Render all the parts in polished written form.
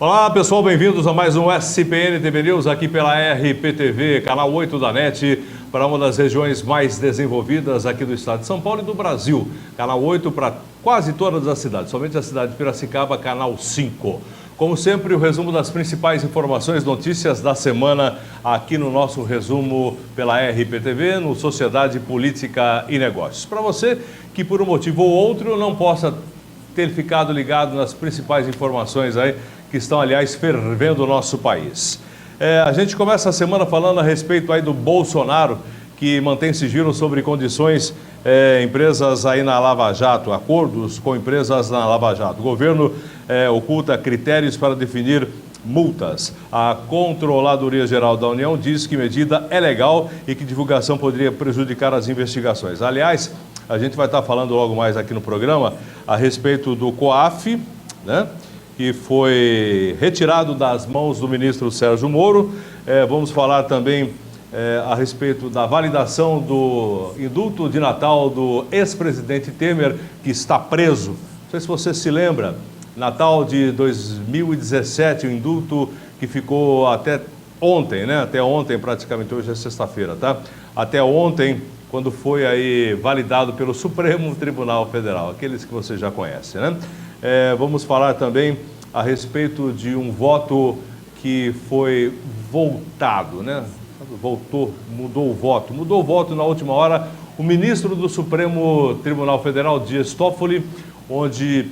Olá pessoal, bem-vindos a mais um SPN TV News aqui pela RPTV, canal 8 da NET, para uma das regiões mais desenvolvidas aqui do estado de São Paulo e do Brasil. Canal 8 para quase todas as cidades, somente a cidade de Piracicaba, canal 5. Como sempre, o resumo das principais informações, notícias da semana aqui no nosso resumo pela RPTV, no Sociedade, Política e Negócios. Para você que por um motivo ou outro não possa ter ficado ligado nas principais informações aí, que estão, aliás, fervendo o nosso país. A gente começa a semana falando a respeito aí do Bolsonaro, que mantém sigilo sobre condições, empresas aí na Lava Jato, acordos com empresas na Lava Jato. O governo oculta critérios para definir multas. A Controladoria Geral da União diz que medida é legal e que divulgação poderia prejudicar as investigações. Aliás, a gente vai estar falando logo mais aqui no programa a respeito do COAF, né? Que foi retirado das mãos do ministro Sérgio Moro. Vamos falar também a respeito da validação do indulto de Natal do ex-presidente Temer, que está preso. Não sei se você se lembra, Natal de 2017, o indulto que ficou até ontem, né? Até ontem, praticamente, hoje é sexta-feira, tá? Até ontem, quando foi aí validado pelo Supremo Tribunal Federal, aqueles que você já conhece, né? Vamos falar também a respeito de um voto que foi voltado, né? Mudou o voto na última hora. O ministro do Supremo Tribunal Federal, Dias Toffoli, onde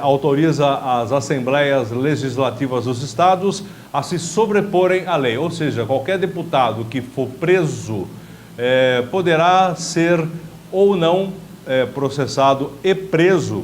autoriza as assembleias legislativas dos estados a se sobreporem à lei, ou seja, qualquer deputado que for preso poderá ser ou não processado e preso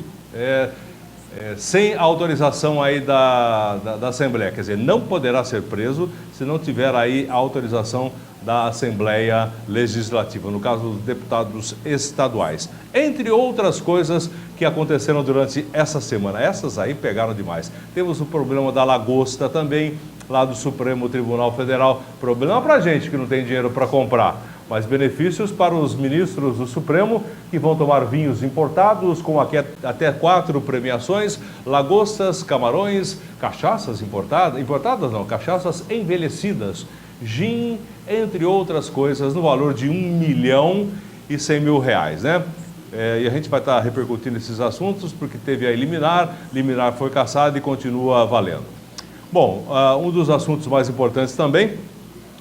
sem autorização aí da Assembleia. Quer dizer, não poderá ser preso se não tiver aí a autorização da Assembleia Legislativa, no caso dos deputados estaduais. Entre outras coisas que aconteceram durante essa semana. Essas aí pegaram demais. Temos o problema da lagosta também, lá do Supremo Tribunal Federal. Problema para a gente que não tem dinheiro para comprar, mas benefícios para os ministros do Supremo que vão tomar vinhos importados com até 4 premiações, lagostas, camarões, cachaças importadas não, cachaças envelhecidas, gin, entre outras coisas, no valor de R$1.100.000, né? E a gente vai estar repercutindo esses assuntos porque teve a liminar foi cassada e continua valendo. Bom, um dos assuntos mais importantes também,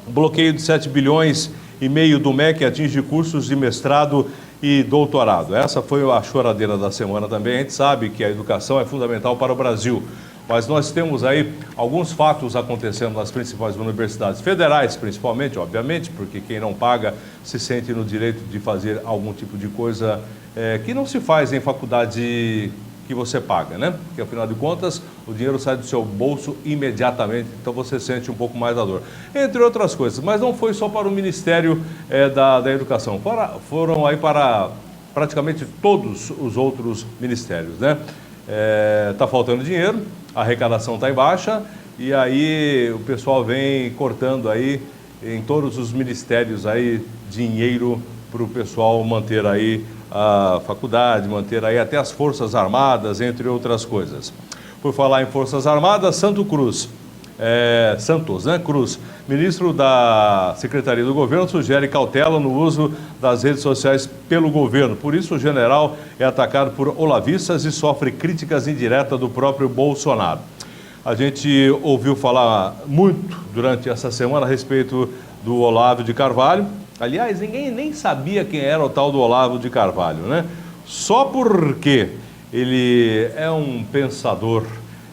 o bloqueio de 7 bilhões e meio do MEC atinge cursos de mestrado e doutorado. Essa foi a choradeira da semana também. A gente sabe que a educação é fundamental para o Brasil, mas nós temos aí alguns fatos acontecendo nas principais universidades federais, principalmente, obviamente, porque quem não paga se sente no direito de fazer algum tipo de coisa que não se faz em faculdade que você paga, né? Porque, afinal de contas, o dinheiro sai do seu bolso imediatamente, então você sente um pouco mais a dor. Entre outras coisas, mas não foi só para o Ministério da Educação, foram aí para praticamente todos os outros ministérios, né? Tá faltando dinheiro, a arrecadação está em baixa, e aí o pessoal vem cortando aí em todos os ministérios aí dinheiro para o pessoal manter aí a faculdade, manter aí até as Forças Armadas, entre outras coisas. Por falar em Forças Armadas, Santos, né? Cruz, ministro da Secretaria do Governo, sugere cautela no uso das redes sociais pelo governo. Por isso, o general é atacado por olavistas e sofre críticas indiretas do próprio Bolsonaro. A gente ouviu falar muito durante essa semana a respeito do Olavo de Carvalho. Aliás, ninguém nem sabia quem era o tal do Olavo de Carvalho, né? Só porque ele é um pensador,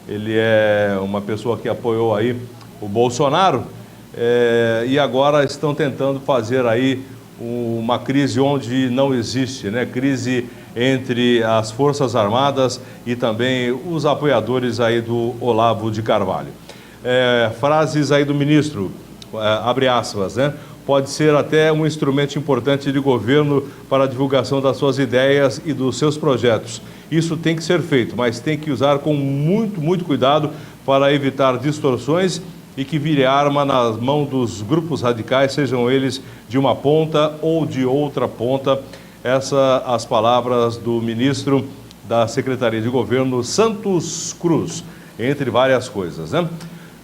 ele é uma pessoa que apoiou aí o Bolsonaro, e agora estão tentando fazer aí uma crise onde não existe, né? Crise entre as Forças Armadas e também os apoiadores aí do Olavo de Carvalho. Frases aí do ministro, abre aspas, né? Pode ser até um instrumento importante de governo para a divulgação das suas ideias e dos seus projetos. Isso tem que ser feito, mas tem que usar com muito cuidado para evitar distorções e que vire arma nas mãos dos grupos radicais, sejam eles de uma ponta ou de outra ponta. Essas as palavras do ministro da Secretaria de Governo, Santos Cruz. entre várias coisas, né?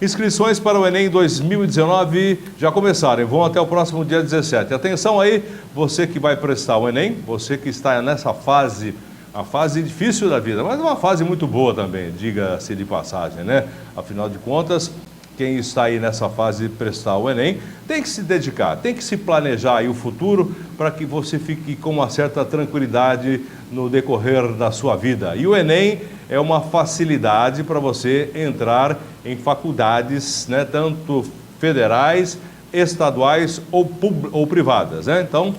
Inscrições para o Enem 2019 já começaram, vão até o próximo dia 17. Atenção aí, você que vai prestar o Enem, você que está nessa fase, a fase difícil da vida, mas uma fase muito boa também, diga-se de passagem, né? Afinal de contas, quem está aí nessa fase de prestar o Enem tem que se dedicar, tem que se planejar aí o futuro para que você fique com uma certa tranquilidade no decorrer da sua vida. E o Enem é uma facilidade para você entrar em faculdades, né, tanto federais, estaduais ou privadas, né? Então,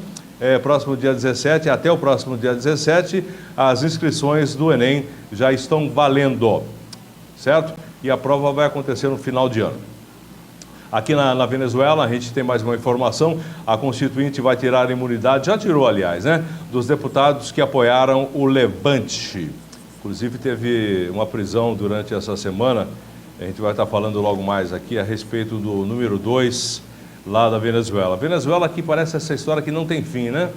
próximo dia 17, até o próximo dia 17, as inscrições do Enem já estão valendo, certo? E a prova vai acontecer no final de ano. Aqui na Venezuela, a gente tem mais uma informação, a Constituinte vai tirar a imunidade, já tirou, aliás, né, dos deputados que apoiaram o Levante. Inclusive, teve uma prisão durante essa semana, a gente vai estar falando logo mais aqui a respeito do número 2 lá da Venezuela. Venezuela aqui parece essa história que não tem fim, né?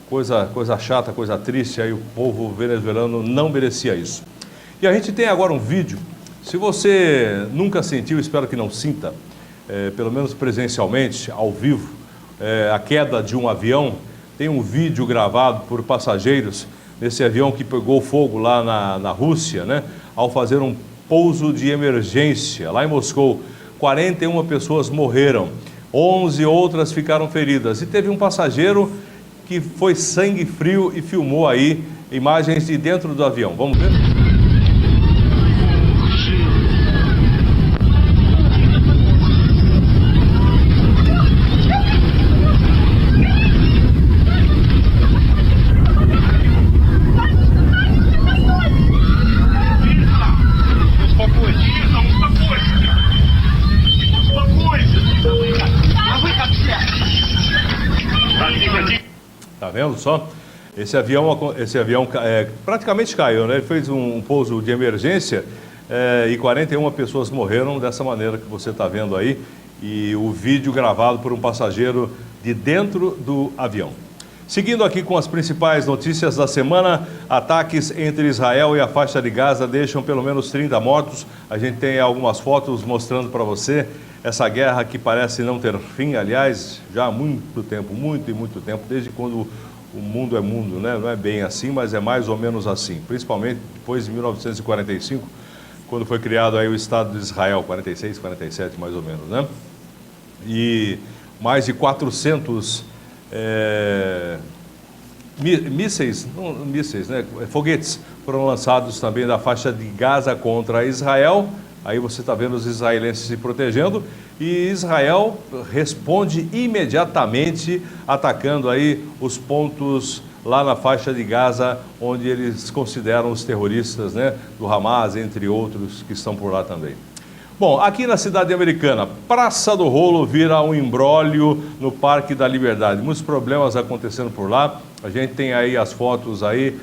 Coisa chata, coisa triste, aí o povo venezuelano não merecia isso. E a gente tem agora um vídeo, se você nunca sentiu, espero que não sinta, pelo menos presencialmente, ao vivo, a queda de um avião, tem um vídeo gravado por passageiros nesse avião que pegou fogo lá na Rússia, né, ao fazer um pouso de emergência lá em Moscou. 41 pessoas morreram, 11 outras ficaram feridas e teve um passageiro que foi sangue frio e filmou aí imagens de dentro do avião. Vamos ver? Tá vendo só? Esse avião praticamente caiu, né? Ele fez um pouso de emergência e 41 pessoas morreram dessa maneira que você está vendo aí. E o vídeo gravado por um passageiro de dentro do avião. Seguindo aqui com as principais notícias da semana, ataques entre Israel e a faixa de Gaza deixam pelo menos 30 mortos. A gente tem algumas fotos mostrando para você essa guerra que parece não ter fim, aliás, já há muito tempo, muito tempo, desde quando o mundo é mundo, né? Não é bem assim, mas é mais ou menos assim, principalmente depois de 1945, quando foi criado aí o Estado de Israel, 46, 47 mais ou menos, né? E mais de 400 mísseis, né? Foguetes foram lançados também da faixa de Gaza contra Israel. Aí você está vendo os israelenses se protegendo e Israel responde imediatamente atacando aí os pontos lá na faixa de Gaza, onde eles consideram os terroristas, né, do Hamas, entre outros que estão por lá também. Bom, aqui na cidade americana, Praça do Rolo vira um imbróglio no Parque da Liberdade. Muitos problemas acontecendo por lá. A gente tem aí as fotos aí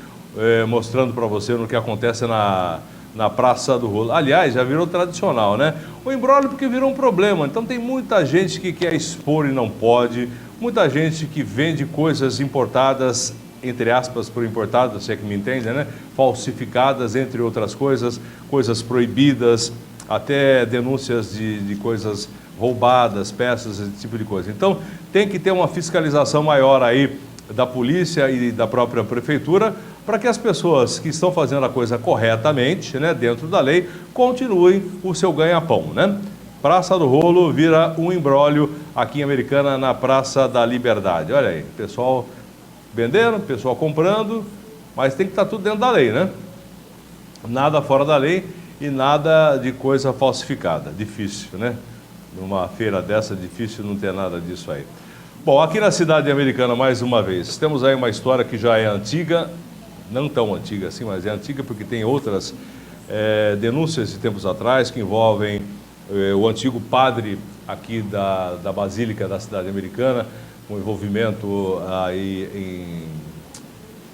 mostrando para você no que acontece na Praça do Rolo. Aliás, já virou tradicional, né? O imbróglio porque virou um problema. Então tem muita gente que quer expor e não pode. Muita gente que vende coisas importadas, entre aspas, por importadas, se é que me entendem, né? Falsificadas, entre outras coisas, coisas proibidas, até denúncias de coisas roubadas, peças, esse tipo de coisa. Então tem que ter uma fiscalização maior aí da polícia e da própria prefeitura, para que as pessoas que estão fazendo a coisa corretamente, né, dentro da lei, continuem o seu ganha-pão, né? Praça do Rolo vira um imbróglio aqui em Americana, na Praça da Liberdade. Olha aí, pessoal vendendo, pessoal comprando, mas tem que estar tudo dentro da lei, né? Nada fora da lei e nada de coisa falsificada. Difícil, né? Numa feira dessa, difícil não ter nada disso aí. Bom, aqui na cidade americana, mais uma vez, temos aí uma história que já é antiga, não tão antiga assim, mas é antiga porque tem outras denúncias de tempos atrás que envolvem o antigo padre aqui da Basílica da cidade americana, com envolvimento aí em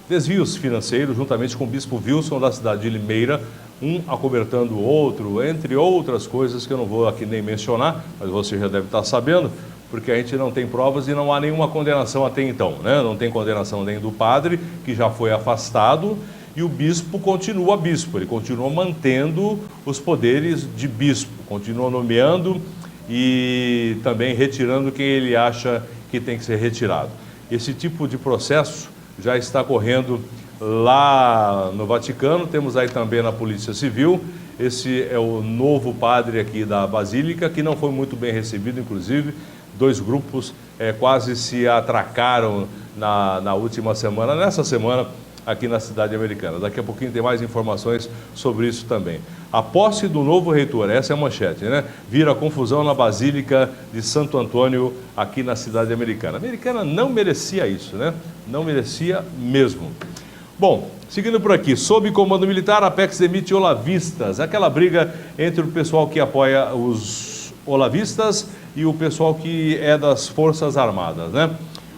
desvios financeiros, juntamente com o bispo Wilson da cidade de Limeira, um acobertando o outro, entre outras coisas que eu não vou aqui nem mencionar, mas você já deve estar sabendo, porque a gente não tem provas e não há nenhuma condenação até então, né? Não tem condenação nem do padre, que já foi afastado, e o bispo continua bispo, ele continua mantendo os poderes de bispo, continua nomeando e também retirando quem ele acha que tem que ser retirado. Esse tipo de processo já está correndo lá no Vaticano, temos aí também na Polícia Civil. Esse é o novo padre aqui da Basílica, que não foi muito bem recebido, inclusive. Dois grupos quase se atracaram na última semana, nessa semana, aqui na cidade americana. Daqui a pouquinho tem mais informações sobre isso também. A posse do novo reitor, essa é a manchete, né? Vira confusão na Basílica de Santo Antônio, aqui na cidade americana. A americana não merecia isso, né? Não merecia mesmo. Bom, seguindo por aqui, sob comando militar, a Apex demite olavistas. Aquela briga entre o pessoal que apoia os olavistas e o pessoal que é das Forças Armadas, né?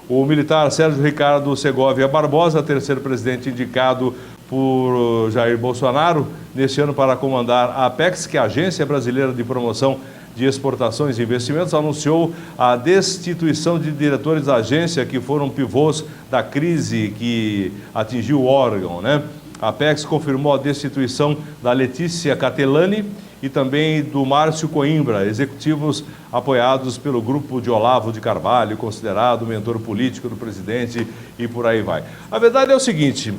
O militar Sérgio Ricardo Segovia Barbosa, terceiro presidente indicado por Jair Bolsonaro, neste ano para comandar a Apex, que é a Agência Brasileira de Promoção de Exportações e Investimentos, anunciou a destituição de diretores da agência que foram pivôs da crise que atingiu o órgão, né? A Apex confirmou a destituição da Letícia Catelani e também do Márcio Coimbra, executivos apoiados pelo grupo de Olavo de Carvalho, considerado mentor político do presidente, e por aí vai. A verdade é o seguinte,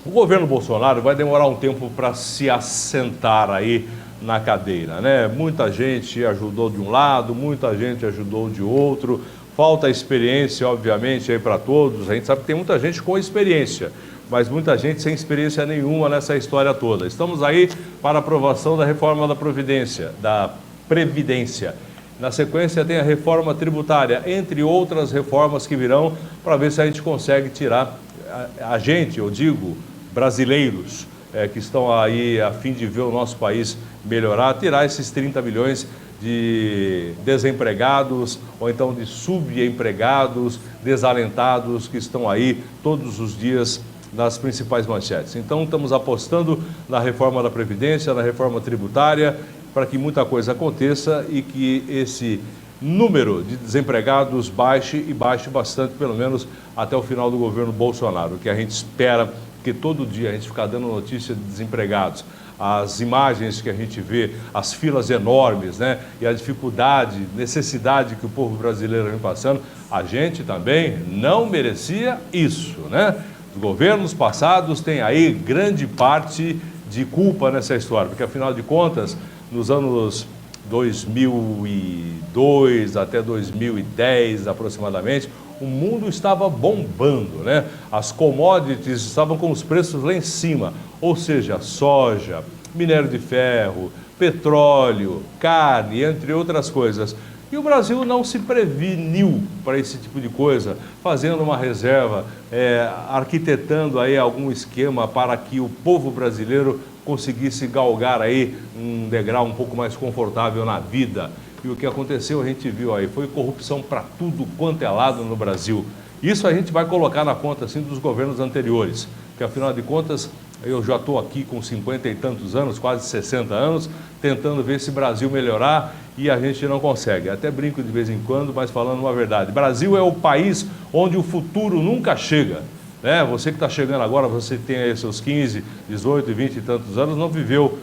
o governo Bolsonaro vai demorar um tempo para se assentar aí na cadeira, né? Muita gente ajudou de um lado, muita gente ajudou de outro, falta experiência, obviamente, aí para todos. A gente sabe que tem muita gente com experiência, mas muita gente sem experiência nenhuma nessa história toda. Estamos aí para a aprovação da reforma da Previdência. Na sequência tem a reforma tributária, entre outras reformas que virão, para ver se a gente consegue tirar a gente, eu digo, brasileiros, que estão aí a fim de ver o nosso país melhorar, tirar esses 30 milhões de desempregados ou então de subempregados, desalentados que estão aí todos os dias nas principais manchetes. Então estamos apostando na reforma da Previdência, na reforma tributária, para que muita coisa aconteça e que esse número de desempregados baixe e baixe bastante, pelo menos até o final do governo Bolsonaro, que a gente espera que todo dia a gente ficar dando notícia de desempregados, as imagens que a gente vê, as filas enormes, né, e a dificuldade, necessidade que o povo brasileiro vem passando, a gente também não merecia isso, né? Os governos passados têm aí grande parte de culpa nessa história, porque afinal de contas, nos anos 2002 até 2010 aproximadamente, o mundo estava bombando, né? As commodities estavam com os preços lá em cima, ou seja, soja, minério de ferro, petróleo, carne, entre outras coisas. E o Brasil não se preveniu para esse tipo de coisa, fazendo uma reserva, arquitetando aí algum esquema para que o povo brasileiro conseguisse galgar aí um degrau um pouco mais confortável na vida. E o que aconteceu, a gente viu aí, foi corrupção para tudo quanto é lado no Brasil. Isso a gente vai colocar na conta, assim, dos governos anteriores, porque afinal de contas, eu já estou aqui com 50 e tantos anos, quase 60 anos, tentando ver esse Brasil melhorar e a gente não consegue. Até brinco de vez em quando, mas falando uma verdade. Brasil é o país onde o futuro nunca chega, né? Você que está chegando agora, você tem aí seus 15, 18 e 20 e tantos anos, não viveu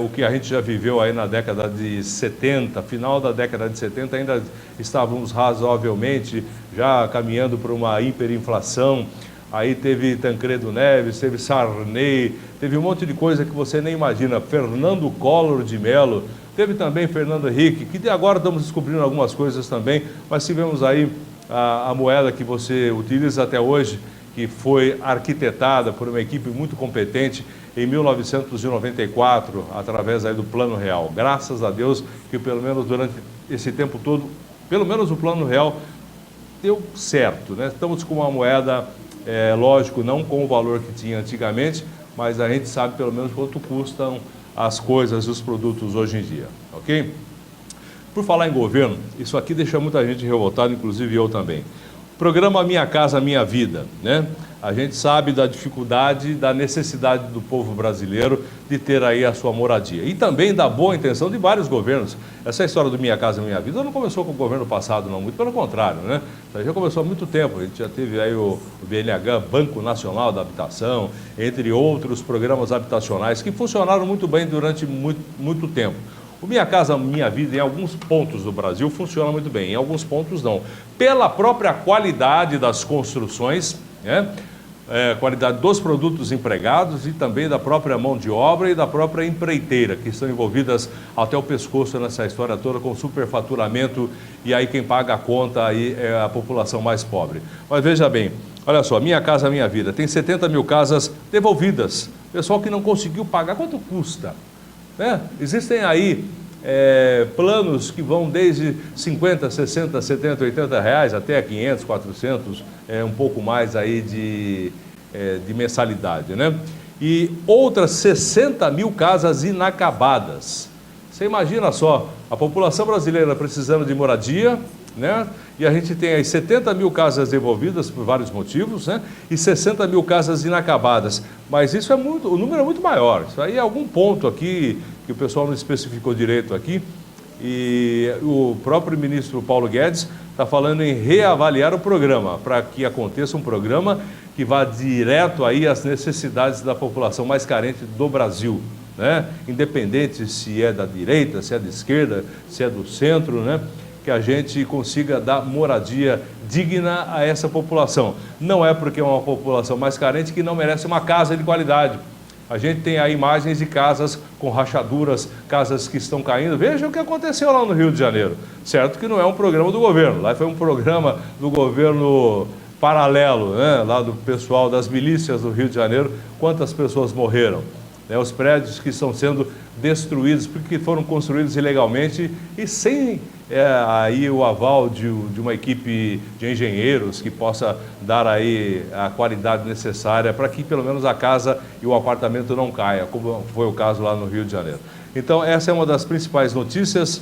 o que a gente já viveu aí na década de 70, final da década de 70, ainda estávamos razoavelmente já caminhando para uma hiperinflação. Aí teve Tancredo Neves, teve Sarney, teve um monte de coisa que você nem imagina. Fernando Collor de Mello, teve também Fernando Henrique, que agora estamos descobrindo algumas coisas também, mas tivemos aí a moeda que você utiliza até hoje, que foi arquitetada por uma equipe muito competente em 1994, através aí do Plano Real. Graças a Deus que pelo menos durante esse tempo todo, pelo menos o Plano Real deu certo, né? Estamos com uma moeda, lógico, não com o valor que tinha antigamente, mas a gente sabe pelo menos quanto custam as coisas e os produtos hoje em dia, ok? Por falar em governo, isso aqui deixa muita gente revoltada, inclusive eu também. Programa Minha Casa Minha Vida, né? A gente sabe da dificuldade, da necessidade do povo brasileiro de ter aí a sua moradia. E também da boa intenção de vários governos. Essa história do Minha Casa Minha Vida não começou com o governo passado, não, muito pelo contrário, né? Isso já começou há muito tempo. A gente já teve aí o BNH, Banco Nacional da Habitação, entre outros programas habitacionais que funcionaram muito bem durante muito tempo. O Minha Casa Minha Vida, em alguns pontos do Brasil, funciona muito bem, em alguns pontos não. Pela própria qualidade das construções, né? Qualidade dos produtos empregados e também da própria mão de obra e da própria empreiteira, que estão envolvidas até o pescoço nessa história toda com superfaturamento, e aí quem paga a conta aí é a população mais pobre. Mas veja bem, olha só, Minha Casa Minha Vida, tem 70 mil casas devolvidas, pessoal que não conseguiu pagar, quanto custa? Né? Existem aí planos que vão desde 50, 60, 70, 80 reais até 500, 400, um pouco mais aí de mensalidade, né? E outras 60 mil casas inacabadas. Você imagina só, a população brasileira precisando de moradia, né? E a gente tem aí 70 mil casas devolvidas por vários motivos, né? E 60 mil casas inacabadas. Mas isso o número é muito maior. Isso aí é algum ponto aqui que o pessoal não especificou direito aqui. E o próprio ministro Paulo Guedes está falando em reavaliar o programa, para que aconteça um programa que vá direto aí às necessidades da população mais carente do Brasil, né? Independente se é da direita, se é da esquerda, se é do centro, né? Que a gente consiga dar moradia digna a essa população. Não é porque é uma população mais carente que não merece uma casa de qualidade. A gente tem aí imagens de casas com rachaduras, casas que estão caindo. Veja o que aconteceu lá no Rio de Janeiro. Certo que não é um programa do governo, lá foi um programa do governo paralelo, né? Lá do pessoal das milícias do Rio de Janeiro. Quantas pessoas morreram? Os prédios que estão sendo destruídos porque foram construídos ilegalmente e sem aí o aval de uma equipe de engenheiros que possa dar aí a qualidade necessária para que pelo menos a casa e o apartamento não caia, como foi o caso lá no Rio de Janeiro. Então essa é uma das principais notícias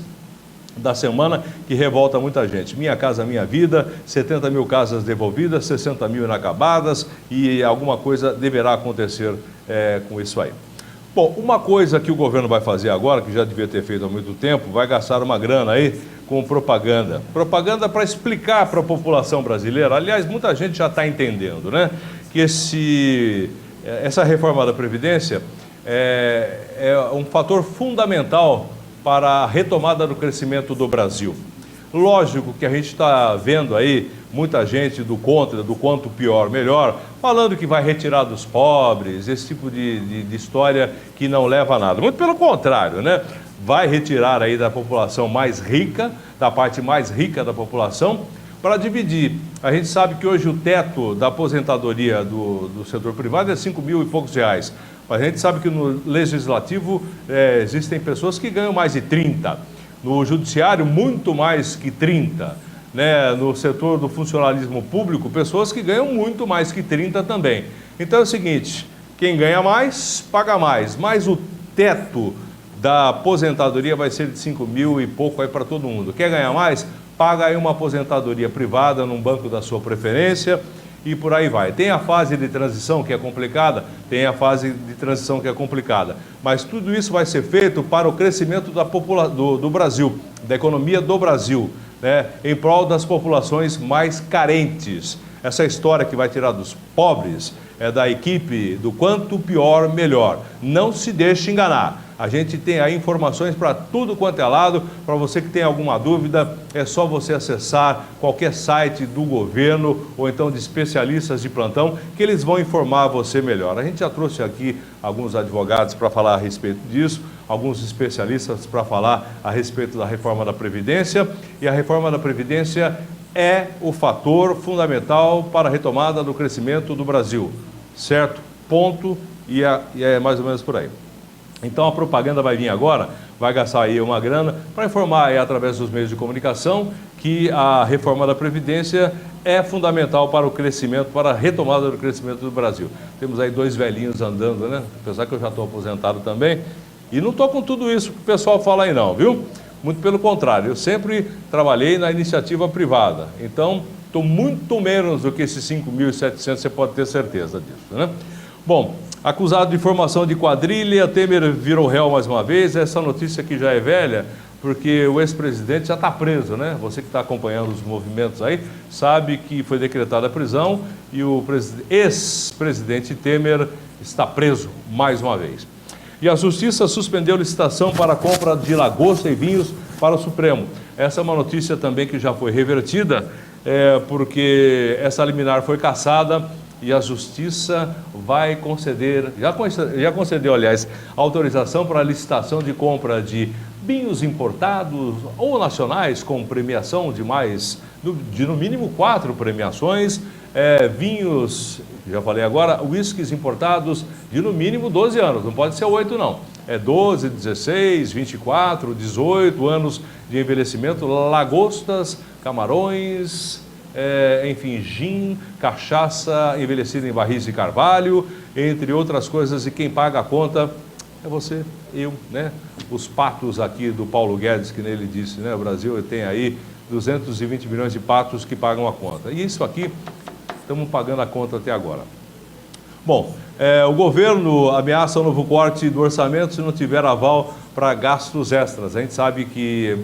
da semana que revolta muita gente. Minha Casa Minha Vida, 70 mil casas devolvidas, 60 mil inacabadas e alguma coisa deverá acontecer com isso aí. Bom, uma coisa que o governo vai fazer agora, que já devia ter feito há muito tempo, vai gastar uma grana aí com propaganda. Propaganda para explicar para a população brasileira, aliás, muita gente já está entendendo, né? Que essa reforma da Previdência é um fator fundamental para a retomada do crescimento do Brasil. Lógico que a gente está vendo aí muita gente do contra, do quanto pior, melhor, falando que vai retirar dos pobres, esse tipo de história que não leva a nada. Muito pelo contrário, né? Vai retirar aí da população mais rica, da parte mais rica da população, para dividir. A gente sabe que hoje o teto da aposentadoria do setor privado é 5 mil e poucos reais. Mas a gente sabe que no legislativo existem pessoas que ganham mais de 30. No judiciário, muito mais que 30. Né? No setor do funcionalismo público, pessoas que ganham muito mais que 30 também. Então é o seguinte, quem ganha mais, paga mais. Mas o teto da aposentadoria vai ser de 5 mil e pouco aí para todo mundo. Quer ganhar mais? Paga aí uma aposentadoria privada num banco da sua preferência e por aí vai. Tem a fase de transição que é complicada? Tem a fase de transição que é complicada. Mas tudo isso vai ser feito para o crescimento do Brasil, da economia do Brasil, né? Em prol das populações mais carentes. Essa história que vai tirar dos pobres é da equipe do quanto pior, melhor. Não se deixe enganar. A gente tem aí informações para tudo quanto é lado. Para você que tem alguma dúvida, é só você acessar qualquer site do governo ou então de especialistas de plantão que eles vão informar você melhor. A gente já trouxe aqui alguns advogados para falar a respeito disso, alguns especialistas para falar a respeito da reforma da Previdência. E a reforma da Previdência é o fator fundamental para a retomada do crescimento do Brasil. Certo? Ponto. E é mais ou menos por aí. Então a propaganda vai vir agora, vai gastar aí uma grana para informar aí, através dos meios de comunicação que a reforma da Previdência é fundamental para o crescimento, para a retomada do crescimento do Brasil. Temos aí dois velhinhos andando, né? Apesar que eu já estou aposentado também. E não estou com tudo isso que o pessoal fala aí não, viu? Muito pelo contrário, eu sempre trabalhei na iniciativa privada. Então, muito menos do que esses 5.700, você pode ter certeza disso, né? Bom, acusado de formação de quadrilha, Temer virou réu mais uma vez. Essa notícia aqui já é velha, porque o ex-presidente já está preso, né? Você que está acompanhando os movimentos aí, sabe que foi decretada a prisão e o ex-presidente Temer está preso mais uma vez. E a Justiça suspendeu licitação para a compra de lagosta e vinhos para o Supremo. Essa é uma notícia também que já foi revertida, porque essa liminar foi cassada e a Justiça vai conceder, já concedeu, aliás, autorização para a licitação de compra de vinhos importados ou nacionais com premiação de no mínimo 4 premiações, vinhos, já falei agora, uísques importados de no mínimo 12 anos, não pode ser 8 não, 12, 16, 24, 18 anos de envelhecimento, lagostas, camarões, enfim, gin, cachaça envelhecida em barris de carvalho, entre outras coisas, e quem paga a conta é você, eu, né? Os patos aqui do Paulo Guedes, que nele disse, né? O Brasil tem aí 220 milhões de patos que pagam a conta. E isso aqui, estamos pagando a conta até agora. Bom, o governo ameaça um novo corte do orçamento se não tiver aval para gastos extras. A gente sabe que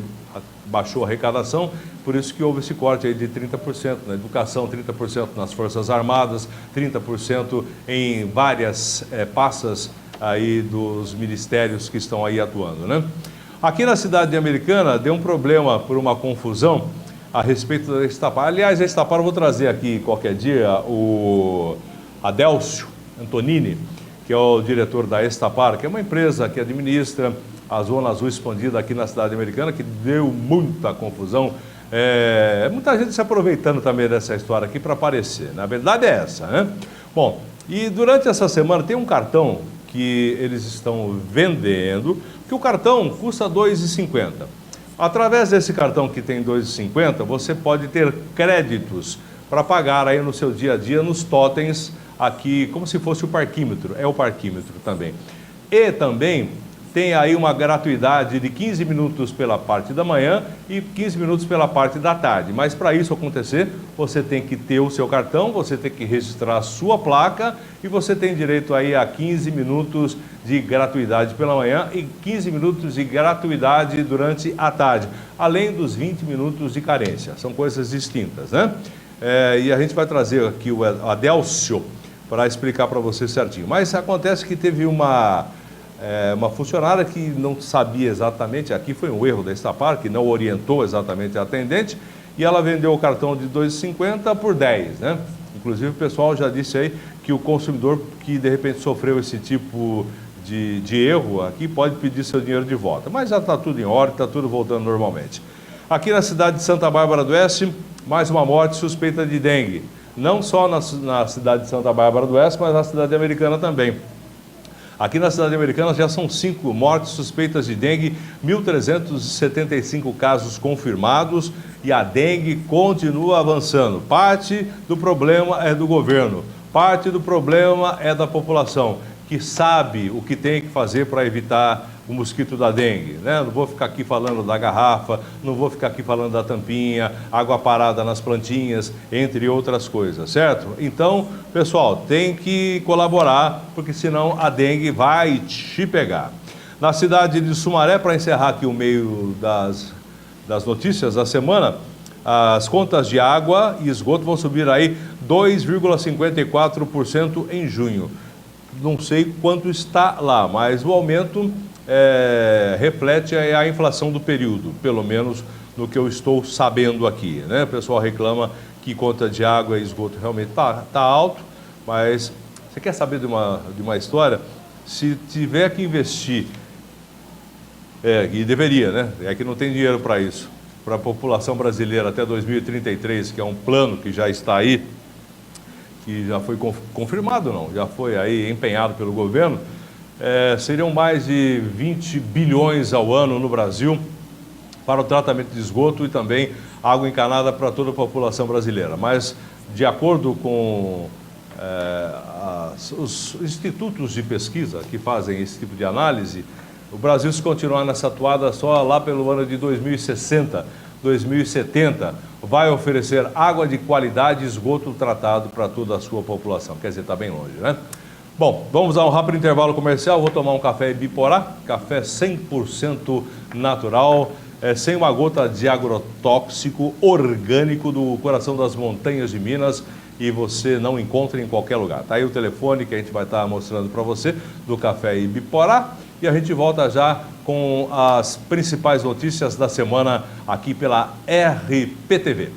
baixou a arrecadação, por isso que houve esse corte aí de 30% na educação, 30% nas Forças Armadas, 30% em várias pastas aí dos ministérios que estão aí atuando, né? Aqui na cidade de Americana deu um problema por uma confusão a respeito da Estapar. Aliás, a Estapar eu vou trazer aqui qualquer dia o Adélcio Antonini, que é o diretor da Estapar, que é uma empresa que administra a Zona Azul expandida aqui na cidade americana, que deu muita confusão. Muita gente se aproveitando também dessa história aqui para aparecer. Na verdade é essa, né? Bom, e durante essa semana tem um cartão que eles estão vendendo, que o cartão custa R$ 2,50. Através desse cartão que tem R$ 2,50, você pode ter créditos para pagar aí no seu dia a dia nos totens aqui, como se fosse o parquímetro, é o parquímetro também. E também tem aí uma gratuidade de 15 minutos pela parte da manhã e 15 minutos pela parte da tarde. Mas para isso acontecer, você tem que ter o seu cartão, você tem que registrar a sua placa e você tem direito aí a 15 minutos de gratuidade pela manhã e 15 minutos de gratuidade durante a tarde, além dos 20 minutos de carência. São coisas distintas, né? E a gente vai trazer aqui o Adélcio para explicar para você certinho. Mas acontece que teve uma funcionária que não sabia exatamente, aqui foi um erro da Estapar, que não orientou exatamente a atendente, e ela vendeu o cartão de R$ 2,50 por 10, né? Inclusive o pessoal já disse aí que o consumidor que de repente sofreu esse tipo de erro aqui pode pedir seu dinheiro de volta. Mas já está tudo em ordem, está tudo voltando normalmente. Aqui na cidade de Santa Bárbara do Oeste, mais uma morte suspeita de dengue. Não só na cidade de Santa Bárbara do Oeste, mas na cidade americana também. Aqui na cidade americana já são 5 mortes suspeitas de dengue, 1.375 casos confirmados e a dengue continua avançando. Parte do problema é do governo, parte do problema é da população, que sabe o que tem que fazer para evitar o mosquito da dengue, né? Não vou ficar aqui falando da garrafa, não vou ficar aqui falando da tampinha, água parada nas plantinhas, entre outras coisas, certo? Então, pessoal, tem que colaborar, porque senão a dengue vai te pegar. Na cidade de Sumaré, para encerrar aqui o meio das notícias da semana, as contas de água e esgoto vão subir aí 2,54% em junho. Não sei quanto está lá, mas o aumento reflete a inflação do período, pelo menos no que eu estou sabendo aqui, né? O pessoal reclama que conta de água e esgoto realmente tá alto, mas você quer saber de uma história? Se tiver que investir, e deveria, né? É que não tem dinheiro para isso, para a população brasileira até 2033, que é um plano que já está aí, que já foi confirmado, não, já foi aí empenhado pelo governo, seriam mais de 20 bilhões ao ano no Brasil para o tratamento de esgoto e também água encanada para toda a população brasileira. Mas, de acordo com os institutos de pesquisa que fazem esse tipo de análise, o Brasil, se continuar nessa atuada, só lá pelo ano de 2060, 2070. Vai oferecer água de qualidade e esgoto tratado para toda a sua população. Quer dizer, está bem longe, né? Bom, vamos a um rápido intervalo comercial. Vou tomar um café Ibiporá, café 100% natural, sem uma gota de agrotóxico, orgânico, do coração das montanhas de Minas, e você não encontra em qualquer lugar. Tá aí o telefone que a gente vai estar mostrando para você do café Ibiporá, e a gente volta já com as principais notícias da semana aqui pela RPTV.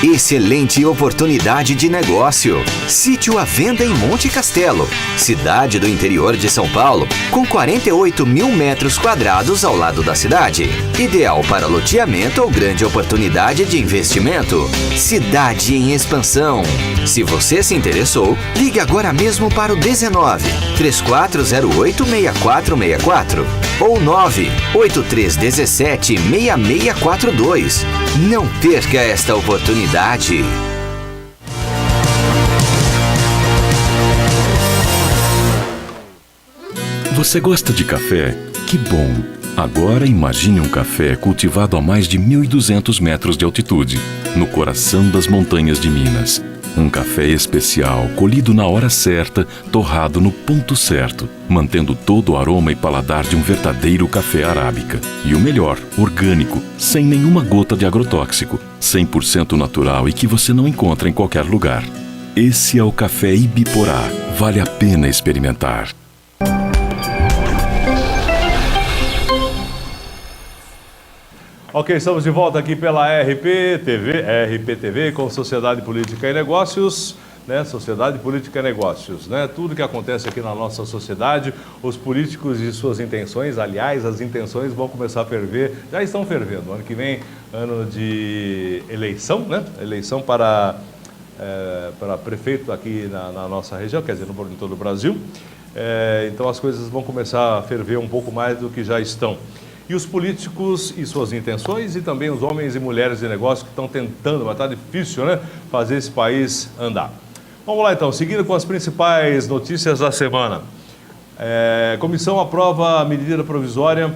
Excelente oportunidade de negócio. Sítio à venda em Monte Castelo, cidade do interior de São Paulo, com 48 mil metros quadrados ao lado da cidade. Ideal para loteamento ou grande oportunidade de investimento. Cidade em expansão. Se você se interessou, ligue agora mesmo para o 19 3408 6464 ou 98317 6642. Não perca esta oportunidade. Você gosta de café? Que bom! Agora imagine um café cultivado a mais de 1.200 metros de altitude, no coração das montanhas de Minas. Um café especial, colhido na hora certa, torrado no ponto certo, mantendo todo o aroma e paladar de um verdadeiro café arábica. E o melhor, orgânico, sem nenhuma gota de agrotóxico, 100% natural e que você não encontra em qualquer lugar. Esse é o café Ibiporá. Vale a pena experimentar. Ok, estamos de volta aqui pela RPTV com Sociedade Política e Negócios, né? Sociedade Política e Negócios, né? Tudo que acontece aqui na nossa sociedade, os políticos e suas intenções, aliás, as intenções vão começar a ferver, já estão fervendo. Ano que vem, ano de eleição, né? Eleição para prefeito aqui na nossa região, quer dizer, em todo o Brasil. Então as coisas vão começar a ferver um pouco mais do que já estão. E os políticos e suas intenções, e também os homens e mulheres de negócio que estão tentando, mas está difícil, né, fazer esse país andar. Vamos lá então, seguindo com as principais notícias da semana. Comissão aprova a medida provisória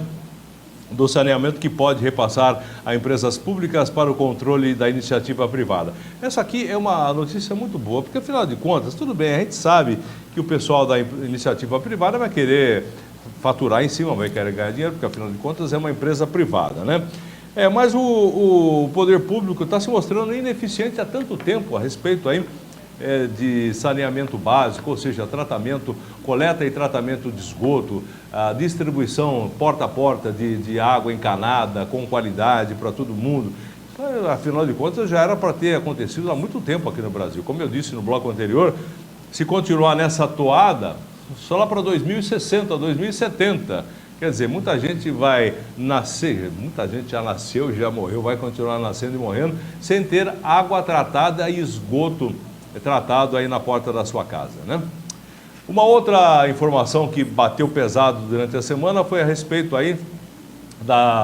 do saneamento que pode repassar a empresas públicas para o controle da iniciativa privada. Essa aqui é uma notícia muito boa, porque afinal de contas, tudo bem, a gente sabe que o pessoal da iniciativa privada vai querer faturar em cima, vai querer ganhar dinheiro, porque afinal de contas é uma empresa privada, né? Mas o poder público está se mostrando ineficiente há tanto tempo a respeito aí de saneamento básico, ou seja, tratamento, coleta e tratamento de esgoto, a distribuição porta a porta de água encanada com qualidade para todo mundo. Afinal de contas, já era para ter acontecido há muito tempo aqui no Brasil. Como eu disse no bloco anterior, se continuar nessa toada, só lá para 2060, 2070. Quer dizer, muita gente vai nascer, muita gente já nasceu, já morreu, vai continuar nascendo e morrendo, sem ter água tratada e esgoto tratado aí na porta da sua casa, né? Uma outra informação que bateu pesado durante a semana foi a respeito aí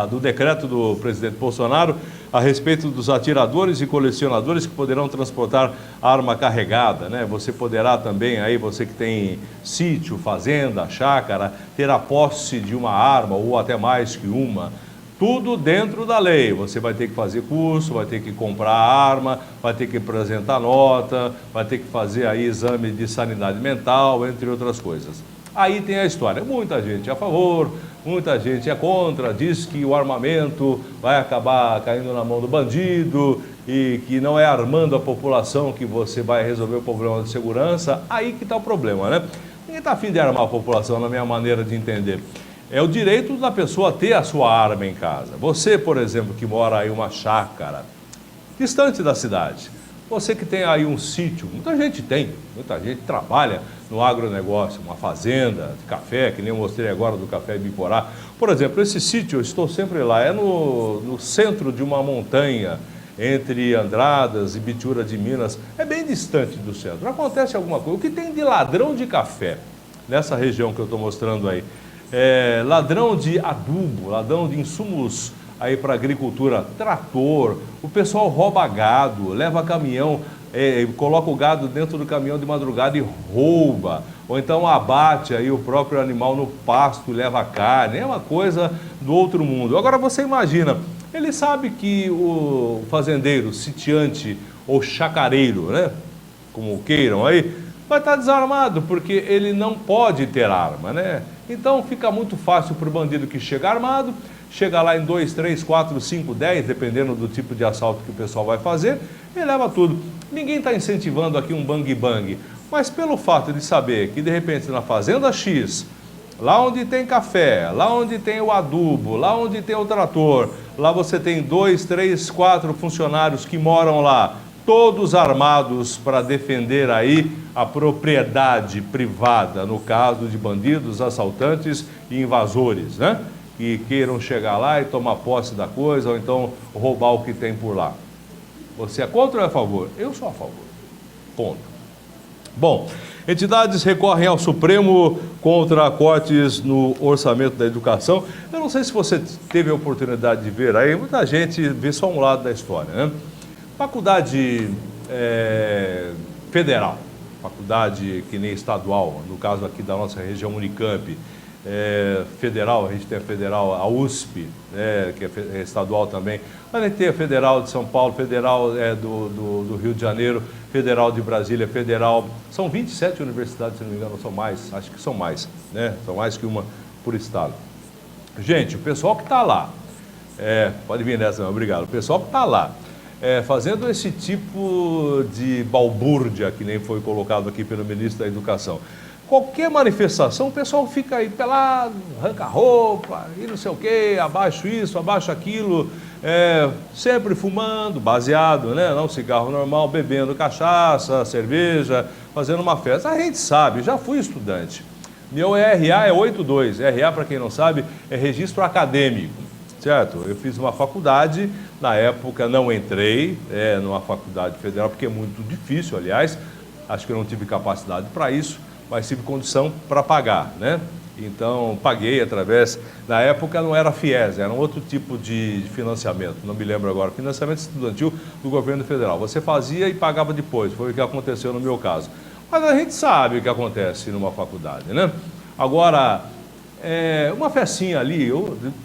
do decreto do presidente Bolsonaro a respeito dos atiradores e colecionadores que poderão transportar arma carregada, né? Você poderá também, aí você que tem sítio, fazenda, chácara, ter a posse de uma arma ou até mais que uma. Tudo dentro da lei. Você vai ter que fazer curso, vai ter que comprar arma, vai ter que apresentar nota, vai ter que fazer aí exame de sanidade mental, entre outras coisas. Aí tem a história, muita gente é a favor, muita gente é contra, diz que o armamento vai acabar caindo na mão do bandido e que não é armando a população que você vai resolver o problema de segurança. Aí que está o problema, né? Ninguém está a fim de armar a população, na minha maneira de entender. É o direito da pessoa ter a sua arma em casa. Você, por exemplo, que mora em uma chácara, distante da cidade, você que tem aí um sítio, muita gente trabalha no agronegócio, uma fazenda de café, que nem eu mostrei agora do café Ibiporá. Por exemplo, esse sítio, eu estou sempre lá, é no centro de uma montanha, entre Andradas e Bitura de Minas, é bem distante do centro. Acontece alguma coisa. O que tem de ladrão de café nessa região que eu estou mostrando aí? Ladrão de adubo, ladrão de insumos aí para agricultura, trator, o pessoal rouba gado, leva caminhão coloca o gado dentro do caminhão de madrugada e rouba, ou então abate aí o próprio animal no pasto, leva a carne, é uma coisa do outro mundo. Agora você imagina, ele sabe que o fazendeiro, sitiante ou chacareiro, né, como queiram aí, vai estar desarmado, porque ele não pode ter arma, né? Então fica muito fácil para o bandido que chega armado, chega lá em 2, 3, 4, 5, 10, dependendo do tipo de assalto que o pessoal vai fazer, e leva tudo. Ninguém está incentivando aqui um bang-bang, mas pelo fato de saber que de repente na fazenda X, lá onde tem café, lá onde tem o adubo, lá onde tem o trator, lá você tem 2, 3, 4 funcionários que moram lá, todos armados para defender aí a propriedade privada, no caso de bandidos, assaltantes e invasores, né? Que queiram chegar lá e tomar posse da coisa, ou então roubar o que tem por lá. Você é contra ou é a favor? Eu sou a favor. Ponto. Bom, entidades recorrem ao Supremo contra cortes no orçamento da educação. Eu não sei se você teve a oportunidade de ver aí, muita gente vê só um lado da história, né? Faculdade federal, faculdade que nem estadual, no caso aqui da nossa região Unicamp, federal, a gente tem a federal, a USP, que é estadual também, mas a gente tem a federal de São Paulo, federal do Rio de Janeiro, federal de Brasília, federal, são 27 universidades, se não me engano, são mais, acho que são mais, né? São mais que uma por estado. Gente, o pessoal que está lá, pode vir nessa, obrigado, o pessoal que está lá, fazendo esse tipo de balbúrdia, que nem foi colocado aqui pelo ministro da Educação. Qualquer manifestação, o pessoal fica aí pelado, arranca a roupa, e não sei o quê, abaixo isso, abaixo aquilo, sempre fumando, baseado, né? Não cigarro normal, bebendo cachaça, cerveja, fazendo uma festa. A gente sabe, já fui estudante. Meu RA é 82, RA, para quem não sabe, é registro acadêmico, certo? Eu fiz uma faculdade, na época não entrei numa faculdade federal, porque é muito difícil, aliás, acho que eu não tive capacidade para isso, mas tive condição para pagar, né? Então, paguei através, na época não era FIES, era um outro tipo de financiamento, não me lembro agora, financiamento estudantil do governo federal. Você fazia e pagava depois, foi o que aconteceu no meu caso. Mas a gente sabe o que acontece numa faculdade, né? Agora, uma festinha ali,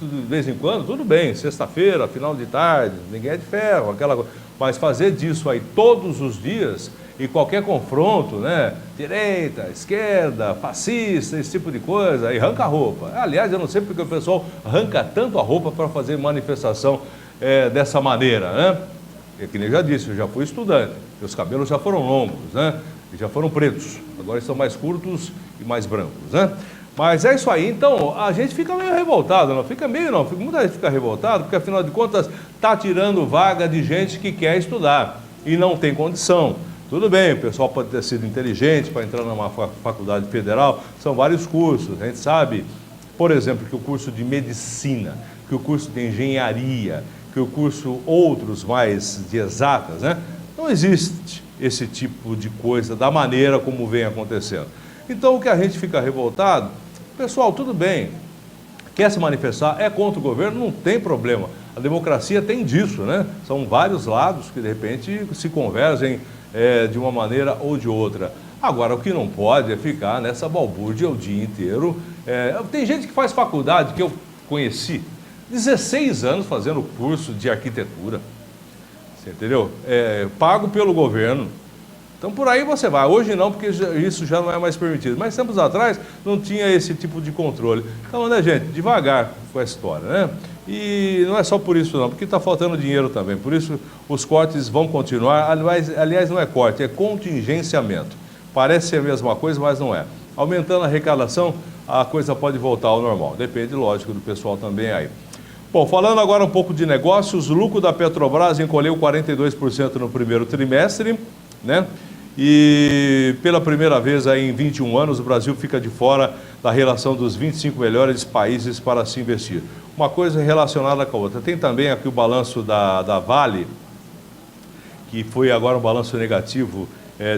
de vez em quando, tudo bem, sexta-feira, final de tarde, ninguém é de ferro, aquela coisa. Mas fazer disso aí todos os dias, e qualquer confronto, né? Direita, esquerda, fascista, esse tipo de coisa, aí arranca a roupa. Aliás, eu não sei porque o pessoal arranca tanto a roupa para fazer manifestação dessa maneira, né? É que nem eu já disse, eu já fui estudante, meus cabelos já foram longos, né? E já foram pretos, agora estão mais curtos e mais brancos, né? Mas é isso aí, então a gente fica meio revoltado, muita gente fica revoltado, porque afinal de contas está tirando vaga de gente que quer estudar e não tem condição. Tudo bem, o pessoal pode ter sido inteligente para entrar numa faculdade federal, são vários cursos, a gente sabe, por exemplo, que o curso de medicina, que o curso de engenharia, que o curso outros mais de exatas, né? Não existe esse tipo de coisa da maneira como vem acontecendo. Então o que a gente fica revoltado, pessoal, tudo bem, quer se manifestar, é contra o governo, não tem problema. A democracia tem disso, né? São vários lados que de repente se convergem de uma maneira ou de outra. Agora, o que não pode é ficar nessa balbúrdia o dia inteiro. Tem gente que faz faculdade, que eu conheci, 16 anos fazendo curso de arquitetura, você entendeu? Pago pelo governo. Então, por aí você vai. Hoje não, porque isso já não é mais permitido. Mas tempos atrás não tinha esse tipo de controle. Então, né, gente, devagar com a história, né? E não é só por isso não, porque está faltando dinheiro também. Por isso os cortes vão continuar. Aliás, não é corte, é contingenciamento. Parece ser a mesma coisa, mas não é. Aumentando a arrecadação, a coisa pode voltar ao normal. Depende, lógico, do pessoal também aí. Bom, falando agora um pouco de negócios, o lucro da Petrobras encolheu 42% no primeiro trimestre, né? E pela primeira vez aí em 21 anos, o Brasil fica de fora da relação dos 25 melhores países para se investir. Uma coisa relacionada com a outra. Tem também aqui o balanço da Vale, que foi agora um balanço negativo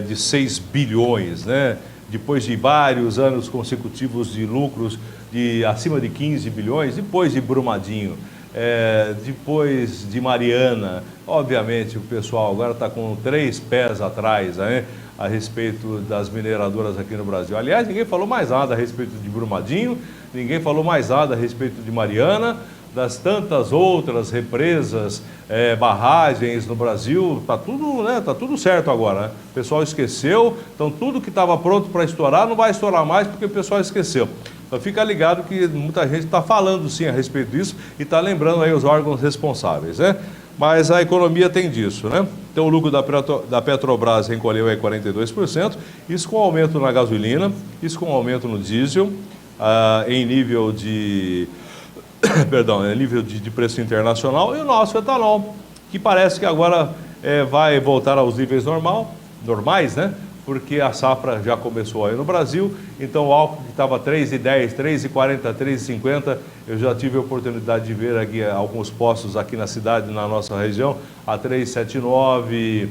de 6 bilhões, né? Depois de vários anos consecutivos de lucros de acima de 15 bilhões, depois de Brumadinho. depois de Mariana. Obviamente o pessoal agora está com 3 pés atrás, né, a respeito das mineradoras aqui no Brasil. Aliás, ninguém falou mais nada a respeito de Brumadinho, ninguém falou mais nada a respeito de Mariana, das tantas outras represas, barragens no Brasil. Tá tudo, né, tá tudo certo agora, né? O pessoal esqueceu, então tudo que estava pronto para estourar não vai estourar mais porque o pessoal esqueceu. Então fica ligado que muita gente está falando sim a respeito disso e está lembrando aí os órgãos responsáveis, né? Mas a economia tem disso, né? Então o lucro da Petrobras recolheu aí 42%, isso com aumento na gasolina, isso com aumento no diesel, em nível de nível de preço internacional, e o nosso etanol, que parece que agora vai voltar aos níveis normais, né? Porque a safra já começou aí no Brasil, então o álcool que estava 3,10, 3,40, 3,50, eu já tive a oportunidade de ver aqui alguns postos aqui na cidade, na nossa região, a 3,79,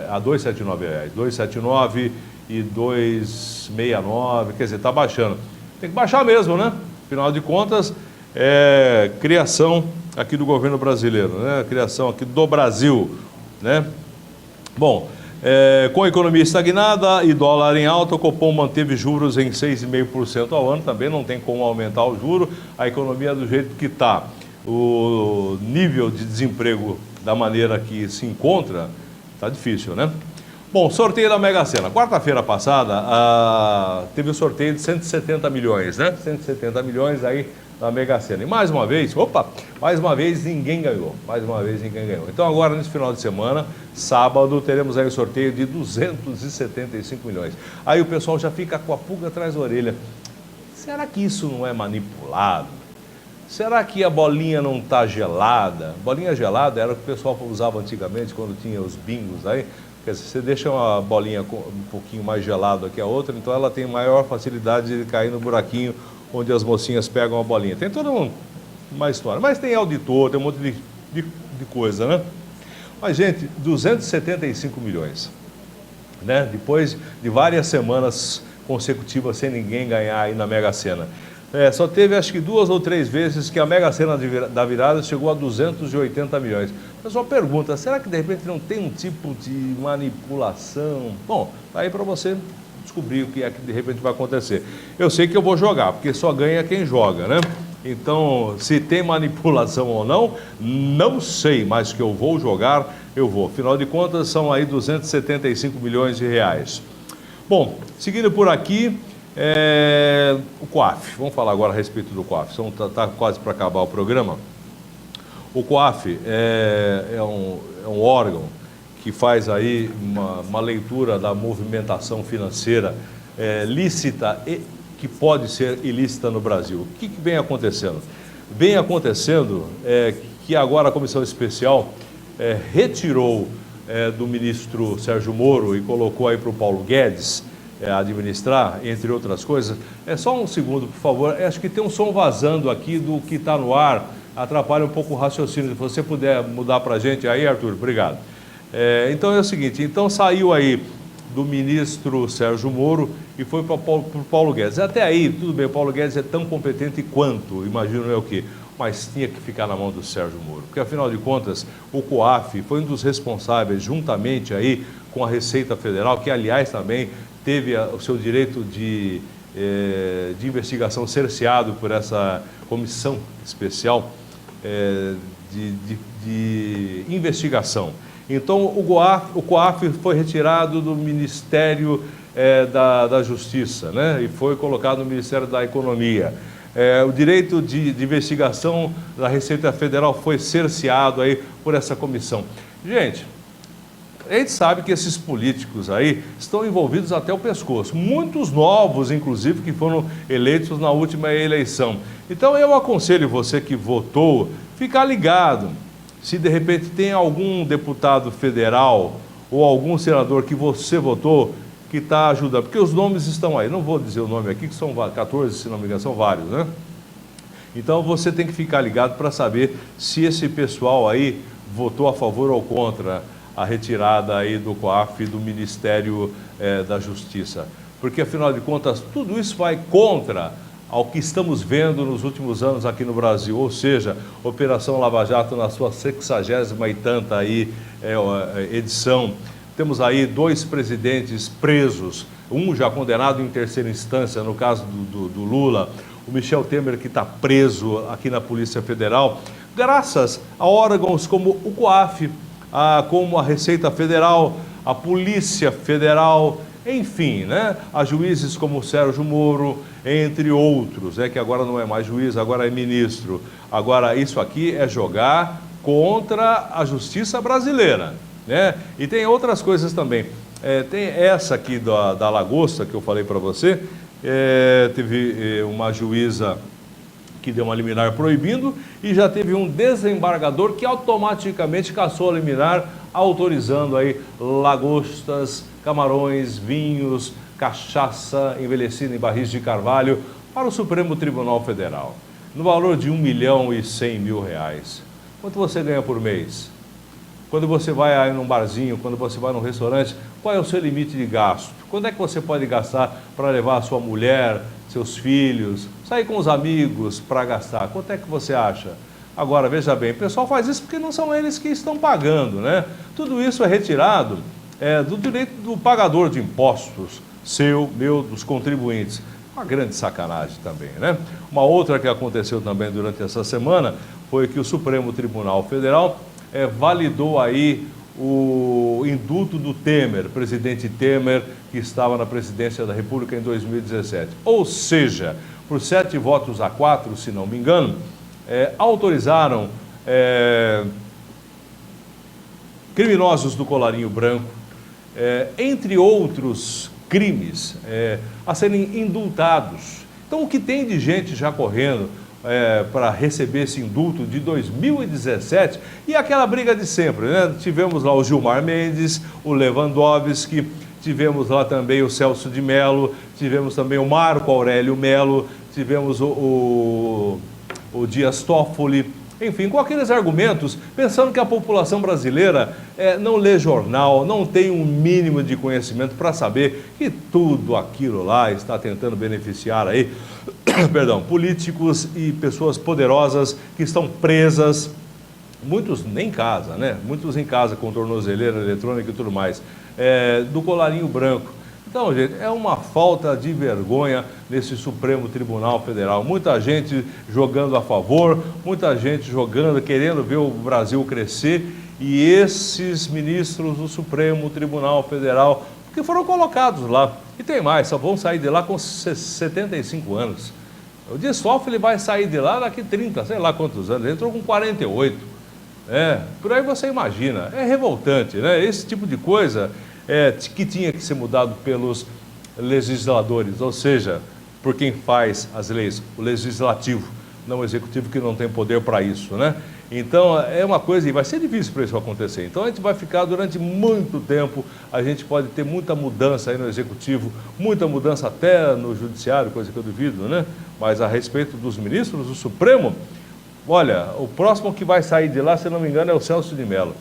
a 2,79 reais, 2,79 e 2,69, quer dizer, está baixando. Tem que baixar mesmo, né? Afinal de contas, criação aqui do governo brasileiro, né? Criação aqui do Brasil, né? Bom, com a economia estagnada e dólar em alta, o Copom manteve juros em 6,5% ao ano, também não tem como aumentar o juro, a economia do jeito que está. O nível de desemprego da maneira que se encontra, está difícil, né? Bom, sorteio da Mega Sena. Quarta-feira passada, teve o sorteio de 170 milhões, né? 170 milhões aí na Mega Sena. E mais uma vez ninguém ganhou. Mais uma vez ninguém ganhou. Então agora, nesse final de semana, sábado, teremos aí o sorteio de 275 milhões. Aí o pessoal já fica com a pulga atrás da orelha. Será que isso não é manipulado? Será que a bolinha não está gelada? Bolinha gelada era o que o pessoal usava antigamente, quando tinha os bingos aí. Quer dizer, você deixa uma bolinha um pouquinho mais gelada que a outra, então ela tem maior facilidade de cair no buraquinho onde as mocinhas pegam a bolinha. Tem toda uma história, mas tem auditor, tem um monte de coisa, né? Mas, gente, 275 milhões, né? Depois de várias semanas consecutivas sem ninguém ganhar aí na Mega Sena. Só teve, acho que 2 ou 3 vezes que a Mega Sena da virada chegou a 280 milhões. O pessoal pergunta, será que de repente não tem um tipo de manipulação? Bom, tá aí para você descobrir o que é que de repente vai acontecer. Eu sei que eu vou jogar, porque só ganha quem joga, né? Então, se tem manipulação ou não, não sei, mas que eu vou jogar, eu vou. Afinal de contas, são aí 275 milhões de reais. Bom, seguindo por aqui, o COAF. Vamos falar agora a respeito do COAF. Está quase para acabar o programa. O COAF é um órgão que faz aí uma leitura da movimentação financeira lícita e que pode ser ilícita no Brasil. O que vem acontecendo? Vem acontecendo que agora a Comissão Especial retirou do ministro Sérgio Moro e colocou aí para o Paulo Guedes administrar, entre outras coisas. Só um segundo, por favor. Acho que tem um som vazando aqui do que está no ar, atrapalha um pouco o raciocínio. Se você puder mudar para a gente aí, Arthur, obrigado. Então é o seguinte, então saiu aí do ministro Sérgio Moro e foi para o Paulo Guedes. Até aí, tudo bem, o Paulo Guedes é tão competente quanto, imagino eu que, mas tinha que ficar na mão do Sérgio Moro, porque afinal de contas, o COAF foi um dos responsáveis, juntamente aí com a Receita Federal, que aliás também teve o seu direito de investigação cerceado por essa comissão especial de investigação. Então, o COAF foi retirado do Ministério da Justiça, né? E foi colocado no Ministério da Economia. O direito de investigação da Receita Federal foi cerceado aí por essa comissão. Gente, a gente sabe que esses políticos aí estão envolvidos até o pescoço. Muitos novos, inclusive, que foram eleitos na última eleição. Então, eu aconselho você que votou, ficar ligado. Se de repente tem algum deputado federal ou algum senador que você votou que está ajudando, porque os nomes estão aí, não vou dizer o nome aqui, que são 14, se não me engano, são vários, né? Então você tem que ficar ligado para saber se esse pessoal aí votou a favor ou contra a retirada aí do COAF e do Ministério da Justiça. Porque afinal de contas, tudo isso vai contra ao que estamos vendo nos últimos anos aqui no Brasil, ou seja, Operação Lava Jato na sua 60ª e tanta aí, edição. Temos aí 2 presidentes presos, um já condenado em terceira instância, no caso do Lula, o Michel Temer, que está preso aqui na Polícia Federal, graças a órgãos como o COAF, como a Receita Federal, a Polícia Federal, enfim, né? A juízes como o Sérgio Moro, entre outros, que agora não é mais juiz, agora é ministro. Agora, isso aqui é jogar contra a justiça brasileira, né? E tem outras coisas também. Tem essa aqui da lagosta que eu falei para você, teve uma juíza que deu uma liminar proibindo e já teve um desembargador que automaticamente cassou a liminar, autorizando aí lagostas, camarões, vinhos, cachaça envelhecida em barris de carvalho para o Supremo Tribunal Federal, no valor de R$1.100.000. Quanto você ganha por mês? Quando você vai aí num barzinho, quando você vai num restaurante, qual é o seu limite de gasto? Quando é que você pode gastar para levar a sua mulher, seus filhos, sair com os amigos para gastar? Quanto é que você acha? Agora, veja bem, o pessoal faz isso porque não são eles que estão pagando, né? Tudo isso é retirado do direito do pagador de impostos, seu, meu, dos contribuintes. Uma grande sacanagem também, né? Uma outra que aconteceu também durante essa semana foi que o Supremo Tribunal Federal validou aí o indulto do Temer, presidente Temer, que estava na presidência da República em 2017. Ou seja, por 7 votos a 4, se não me engano, autorizaram criminosos do colarinho branco, entre outros crimes, a serem indultados. Então, o que tem de gente já correndo para receber esse indulto de 2017 e aquela briga de sempre, né? Tivemos lá o Gilmar Mendes, o Lewandowski, tivemos lá também o Celso de Mello, tivemos também o Marco Aurélio Mello, tivemos o Dias Toffoli, enfim, com aqueles argumentos, pensando que a população brasileira não lê jornal, não tem um mínimo de conhecimento para saber que tudo aquilo lá está tentando beneficiar aí, perdão, políticos e pessoas poderosas que estão presas, muitos nem em casa, né? Muitos em casa com tornozeleira eletrônica e tudo mais, do colarinho branco. Então, gente, é uma falta de vergonha nesse Supremo Tribunal Federal. Muita gente jogando a favor, muita gente jogando, querendo ver o Brasil crescer, e esses ministros do Supremo Tribunal Federal, que foram colocados lá, e tem mais, só vão sair de lá com 75 anos. O Dias Toffoli vai sair de lá daqui 30, sei lá quantos anos, ele entrou com 48. Por aí você imagina, é revoltante, né? Esse tipo de coisa que tinha que ser mudado pelos legisladores, ou seja, por quem faz as leis, o legislativo, não o executivo, que não tem poder para isso, né? Então, é uma coisa, e vai ser difícil para isso acontecer. Então, a gente vai ficar durante muito tempo, a gente pode ter muita mudança aí no executivo, muita mudança até no judiciário, coisa que eu duvido, né? Mas a respeito dos ministros do Supremo, olha, o próximo que vai sair de lá, se não me engano, é o Celso de Mello.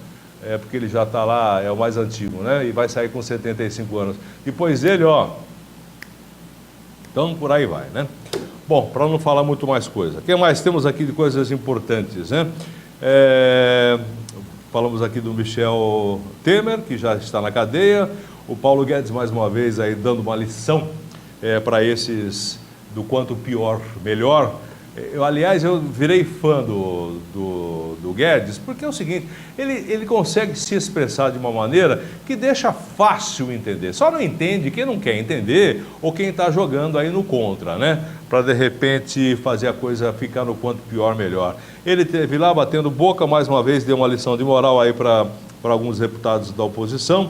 Porque ele já está lá, é o mais antigo, né? E vai sair com 75 anos. Depois dele, então por aí vai, né? Bom, para não falar muito mais coisa. O que mais temos aqui de coisas importantes, né? Falamos aqui do Michel Temer, que já está na cadeia. O Paulo Guedes, mais uma vez, aí dando uma lição para esses do quanto pior, melhor. Aliás, eu virei fã do Guedes, porque é o seguinte, ele consegue se expressar de uma maneira que deixa fácil entender. Só não entende quem não quer entender ou quem está jogando aí no contra, né? Para de repente fazer a coisa ficar no quanto pior, melhor. Ele esteve lá batendo boca, mais uma vez deu uma lição de moral aí para alguns deputados da oposição,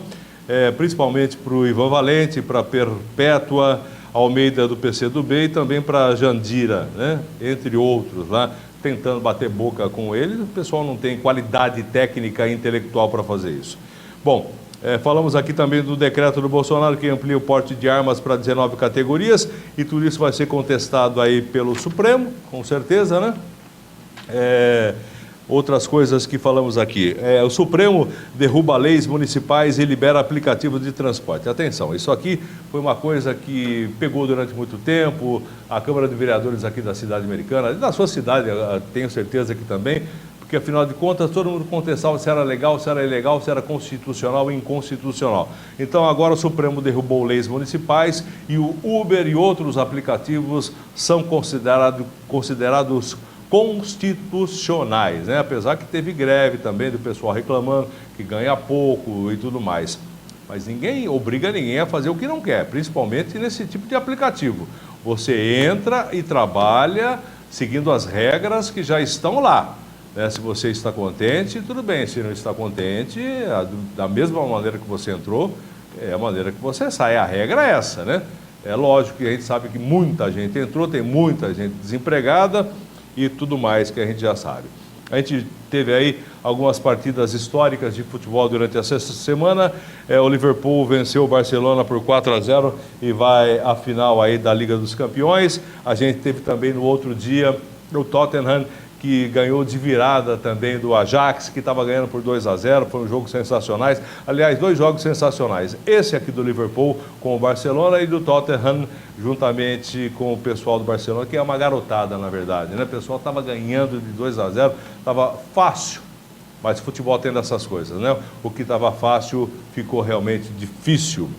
principalmente para o Ivan Valente, para a Perpétua Almeida do PCdoB e também para Jandira, né? Entre outros lá, tentando bater boca com ele. O pessoal não tem qualidade técnica e intelectual para fazer isso. Bom, falamos aqui também do decreto do Bolsonaro que amplia o porte de armas para 19 categorias e tudo isso vai ser contestado aí pelo Supremo, com certeza, né? outras coisas que falamos aqui. O Supremo derruba leis municipais e libera aplicativos de transporte. Atenção, isso aqui foi uma coisa que pegou durante muito tempo, a Câmara de Vereadores aqui da cidade americana, da sua cidade, tenho certeza que também, porque afinal de contas todo mundo contestava se era legal, se era ilegal, se era constitucional ou inconstitucional. Então agora o Supremo derrubou leis municipais e o Uber e outros aplicativos são considerados constitucionais, né? Apesar que teve greve também do pessoal reclamando que ganha pouco e tudo mais. Mas ninguém obriga ninguém a fazer o que não quer, principalmente nesse tipo de aplicativo. Você entra e trabalha seguindo as regras que já estão lá. Se você está contente, tudo bem. Se não está contente, da mesma maneira que você entrou, é a maneira que você sai. A regra é essa, né? É lógico que a gente sabe que muita gente entrou, tem muita gente desempregada e tudo mais que a gente já sabe. A gente teve aí algumas partidas históricas de futebol durante essa semana. O Liverpool venceu o Barcelona por 4-0 e vai à final aí da Liga dos Campeões. A gente teve também no outro dia o Tottenham, que ganhou de virada também do Ajax, que estava ganhando por 2-0, foi um jogo sensacional. Aliás, 2 jogos sensacionais. Esse aqui do Liverpool com o Barcelona e do Tottenham, juntamente com o pessoal do Barcelona, que é uma garotada, na verdade, né? O pessoal estava ganhando de 2-0, estava fácil, mas futebol tem dessas coisas, né? O que estava fácil ficou realmente difícil.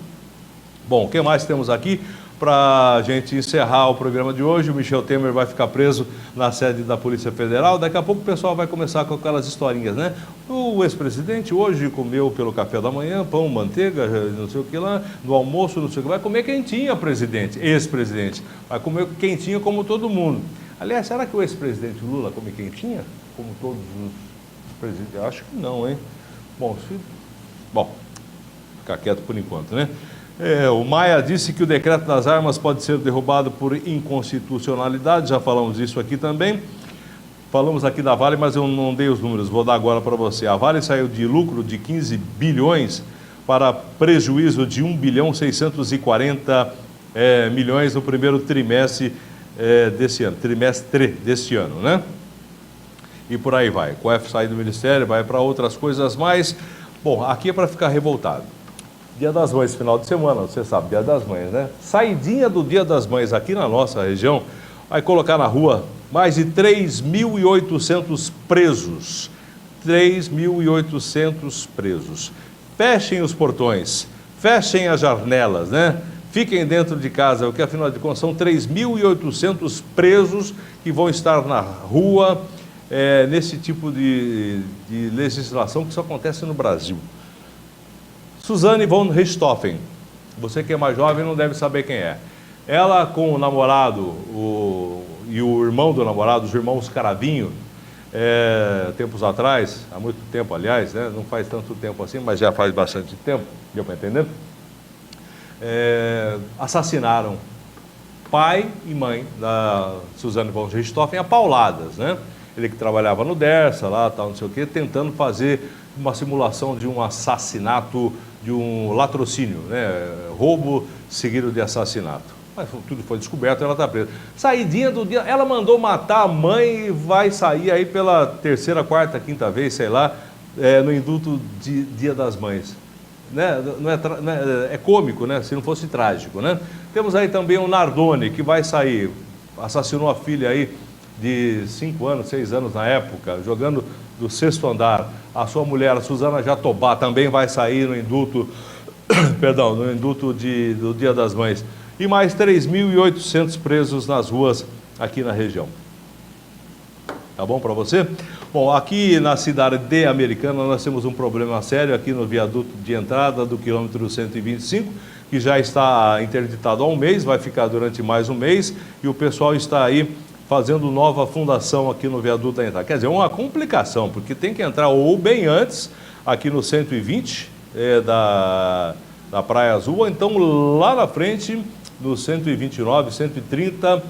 Bom, o que mais temos aqui? Para a gente encerrar o programa de hoje, o Michel Temer vai ficar preso na sede da Polícia Federal. Daqui a pouco o pessoal vai começar com aquelas historinhas, né? O ex-presidente hoje comeu pelo café da manhã, pão, manteiga, não sei o que lá, no almoço, não sei o que, vai comer quentinha, presidente, ex-presidente. Vai comer quentinha como todo mundo. Aliás, será que o ex-presidente Lula come quentinha? Como todos os presidentes? Eu acho que não, hein? Bom, ficar quieto por enquanto, né? O Maia disse que o decreto das armas pode ser derrubado por inconstitucionalidade, já falamos isso aqui também. Falamos aqui da Vale, mas eu não dei os números, vou dar agora para você. A Vale saiu de lucro de 15 bilhões para prejuízo de 1 bilhão 640 milhões no primeiro trimestre desse ano, né? E por aí vai. Com o F sair do Ministério, vai para outras coisas mais. Bom, aqui é para ficar revoltado. Dia das Mães, final de semana, você sabe, Dia das Mães, né? Saidinha do Dia das Mães aqui na nossa região, vai colocar na rua mais de 3.800 presos. 3.800 presos. Fechem os portões, fechem as janelas, né? Fiquem dentro de casa, porque afinal de contas são 3.800 presos que vão estar na rua nesse tipo de legislação que só acontece no Brasil. Suzane von Richthofen, você que é mais jovem não deve saber quem é. Ela com o namorado e o irmão do namorado, os irmãos Caravinho, tempos atrás, há muito tempo aliás, né? Não faz tanto tempo assim, mas já faz bastante tempo, deu para entender? Assassinaram pai e mãe da Suzane von Richthofen a pauladas, né? Ele que trabalhava no Dersa lá, tal, não sei o quê, tentando fazer uma simulação de um assassinato, de um latrocínio, né? Roubo seguido de assassinato. Mas tudo foi descoberto, ela está presa. Saidinha do dia, ela mandou matar a mãe e vai sair aí pela terceira, quarta, quinta vez, sei lá, no indulto de Dia das Mães. Né? É cômico, né? Se não fosse trágico, né? Temos aí também o Nardoni, que vai sair, assassinou a filha aí de 5 anos, 6 anos na época, jogando do 6º andar. A sua mulher, a Suzana Jatobá, também vai sair no indulto, no indulto do Dia das Mães. E mais 3.800 presos nas ruas aqui na região. Tá bom para você? Bom, aqui na cidade de Americana nós temos um problema sério aqui no viaduto de entrada do quilômetro 125, que já está interditado há um mês, vai ficar durante mais um mês, e o pessoal está aí fazendo nova fundação aqui no viaduto da entrada. Quer dizer, uma complicação, porque tem que entrar ou bem antes, aqui no 120 da Praia Azul, ou então lá na frente, no 129, 130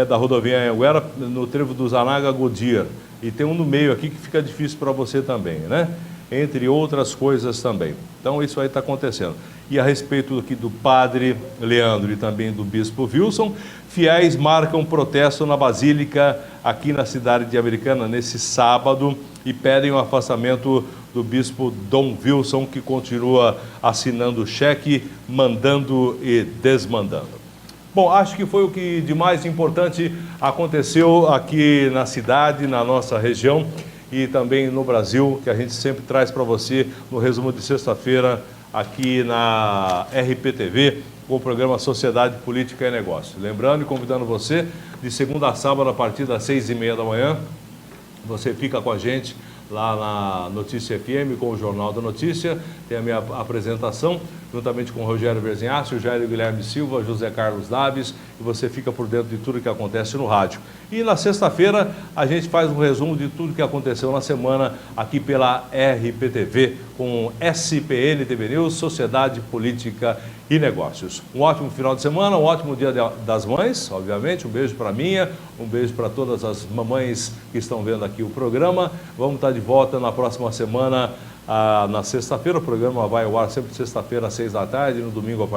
da rodovia Anhanguera, no trevo do Zanaga Goodyear. E tem um no meio aqui que fica difícil para você também, né? entre outras coisas também. Então isso aí está acontecendo. E a respeito aqui do padre Leandro e também do bispo Wilson, fiéis marcam protesto na Basílica aqui na cidade de Americana nesse sábado e pedem o afastamento do bispo Dom Wilson, que continua assinando cheque, mandando e desmandando. Bom, acho que foi o que de mais importante aconteceu aqui na cidade, na nossa região e também no Brasil, que a gente sempre traz para você no resumo de sexta-feira aqui na RPTV, com o programa Sociedade, Política e Negócios. Lembrando e convidando você, de segunda a sábado, a partir das 6h30 da manhã, você fica com a gente lá na Notícia FM, com o Jornal da Notícia, tem a minha apresentação, juntamente com o Rogério Verzinhaço, Jair Guilherme Silva, José Carlos Naves, e você fica por dentro de tudo que acontece no rádio. E na sexta-feira a gente faz um resumo de tudo que aconteceu na semana aqui pela RPTV, com SPN TV News, Sociedade, Política e Negócios. Um ótimo final de semana, um ótimo Dia das Mães, obviamente, um beijo para a minha, um beijo para todas as mamães que estão vendo aqui o programa. Vamos estar de volta na próxima semana, na sexta-feira. O programa vai ao ar sempre sexta-feira às 6 da tarde, no domingo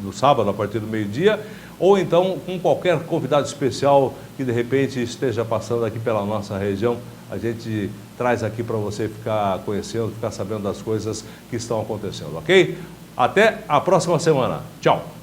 no sábado a partir do meio-dia, ou então com qualquer convidado especial que de repente esteja passando aqui pela nossa região. A gente traz aqui para você ficar conhecendo, ficar sabendo das coisas que estão acontecendo, ok? Até a próxima semana. Tchau!